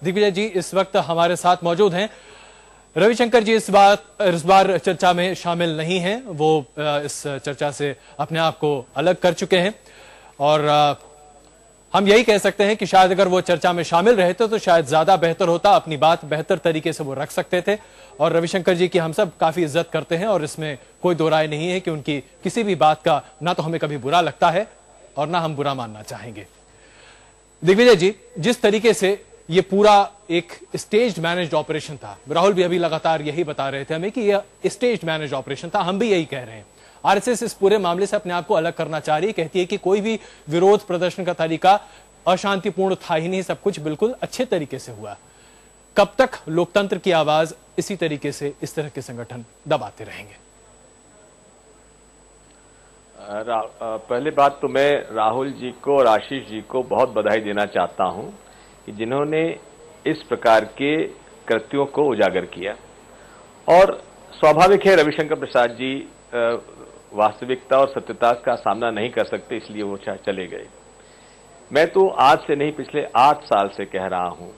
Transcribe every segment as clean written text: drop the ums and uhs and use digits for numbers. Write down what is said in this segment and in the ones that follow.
दिग्विजय जी इस वक्त हमारे साथ मौजूद हैं। रविशंकर जी इस बार चर्चा में शामिल नहीं हैं, वो इस चर्चा से अपने आप को अलग कर चुके हैं और हम यही कह सकते हैं कि शायद अगर वो चर्चा में शामिल रहते तो शायद ज्यादा बेहतर होता, अपनी बात बेहतर तरीके से वो रख सकते थे। और रविशंकर जी की हम सब काफी इज्जत करते हैं और इसमें कोई दो राय नहीं है कि उनकी किसी भी बात का ना तो हमें कभी बुरा लगता है और ना हम बुरा मानना चाहेंगे। दिग्विजय जी, जिस तरीके से ये पूरा एक स्टेज मैनेज्ड ऑपरेशन था, राहुल भी अभी लगातार यही बता रहे थे हमें कि यह स्टेज मैनेज्ड ऑपरेशन था, हम भी यही कह रहे हैं। आरएसएस इस पूरे मामले से अपने आप को अलग करना चाह रही है, कहती है कि कोई भी विरोध प्रदर्शन का तरीका अशांतिपूर्ण था ही नहीं, सब कुछ बिल्कुल अच्छे तरीके से हुआ। कब तक लोकतंत्र की आवाज इसी तरीके से इस तरह के संगठन दबाते रहेंगे? पहली बात तो मैं राहुल जी को और आशीष जी को बहुत बधाई देना चाहता हूं कि जिन्होंने इस प्रकार के कृत्यों को उजागर किया। और स्वाभाविक है रविशंकर प्रसाद जी वास्तविकता और सत्यता का सामना नहीं कर सकते, इसलिए वो चले गए। मैं तो आज से नहीं पिछले 8 साल से कह रहा हूं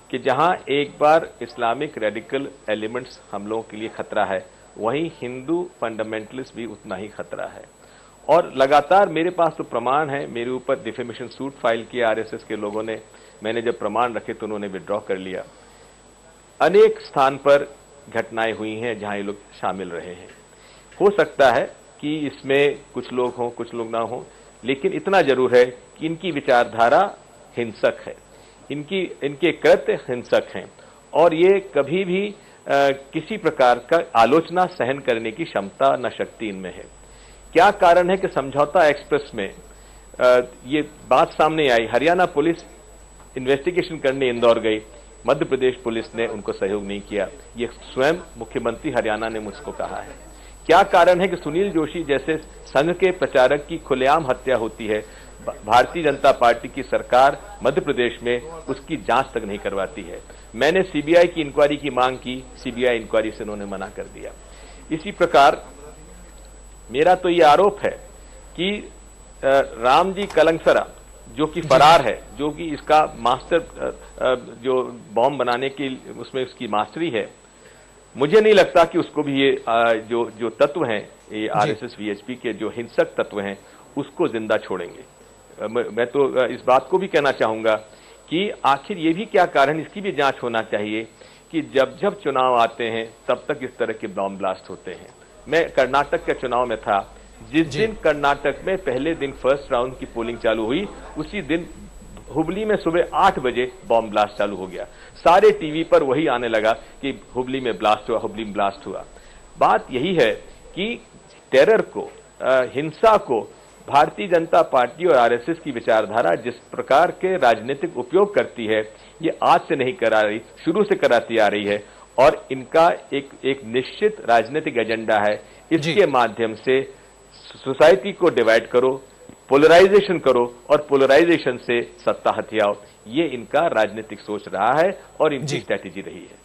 कि जहां एक बार इस्लामिक रेडिकल एलिमेंट्स हम लोगों के लिए खतरा है, वहीं हिंदू फंडामेंटलिस्ट भी उतना ही खतरा है। और लगातार मेरे पास तो प्रमाण है, मेरे ऊपर डिफेमेशन सूट फाइल किया आरएसएस के लोगों ने, मैंने जब प्रमाण रखे तो उन्होंने विड्रॉ कर लिया। अनेक स्थान पर घटनाएं हुई हैं जहां ये लोग शामिल रहे हैं। हो सकता है कि इसमें कुछ लोग हों कुछ लोग ना हों, लेकिन इतना जरूर है कि इनकी विचारधारा हिंसक है, इनके कृत्य हिंसक हैं और ये कभी भी किसी प्रकार का आलोचना सहन करने की क्षमता न शक्ति इनमें है। क्या कारण है कि समझौता एक्सप्रेस में ये बात सामने आई, हरियाणा पुलिस इन्वेस्टिगेशन करने इंदौर गई, मध्य प्रदेश पुलिस ने उनको सहयोग नहीं किया, ये स्वयं मुख्यमंत्री हरियाणा ने मुझको कहा है। क्या कारण है कि सुनील जोशी जैसे संघ के प्रचारक की खुलेआम हत्या होती है, भारतीय जनता पार्टी की सरकार मध्य प्रदेश में उसकी जांच तक नहीं करवाती है। मैंने सीबीआई की इंक्वायरी की मांग की, सीबीआई इंक्वायरी से उन्होंने मना कर दिया। इसी प्रकार मेरा तो ये आरोप है कि रामजी कलंगसरा जो कि फरार है, जो कि इसका मास्टर जो बॉम्ब बनाने की उसमें उसकी मास्टरी है, मुझे नहीं लगता कि उसको भी ये जो तत्व हैं, ये आरएसएस वीएचपी के जो हिंसक तत्व हैं, उसको जिंदा छोड़ेंगे। मैं तो इस बात को भी कहना चाहूंगा कि आखिर ये भी क्या कारण, इसकी भी जांच होना चाहिए कि जब जब चुनाव आते हैं तब तक इस तरह के बॉम्ब ब्लास्ट होते हैं। मैं कर्नाटक के चुनाव में था, जिस दिन कर्नाटक में पहले दिन फर्स्ट राउंड की पोलिंग चालू हुई, उसी दिन हुबली में सुबह 8 बजे बॉम्ब ब्लास्ट चालू हो गया। सारे टीवी पर वही आने लगा कि हुबली में ब्लास्ट हुआ, हुबली में ब्लास्ट हुआ। बात यही है कि टेरर को, हिंसा को भारतीय जनता पार्टी और आरएसएस की विचारधारा जिस प्रकार के राजनीतिक उपयोग करती है, ये आज से नहीं करा रही, शुरू से कराती आ रही है और इनका एक निश्चित राजनीतिक एजेंडा है। इसके माध्यम से सोसाइटी को डिवाइड करो, पोलराइजेशन करो और पोलराइजेशन से सत्ता हथियाओ, ये इनका राजनीतिक सोच रहा है और इनकी स्ट्रैटेजी रही है।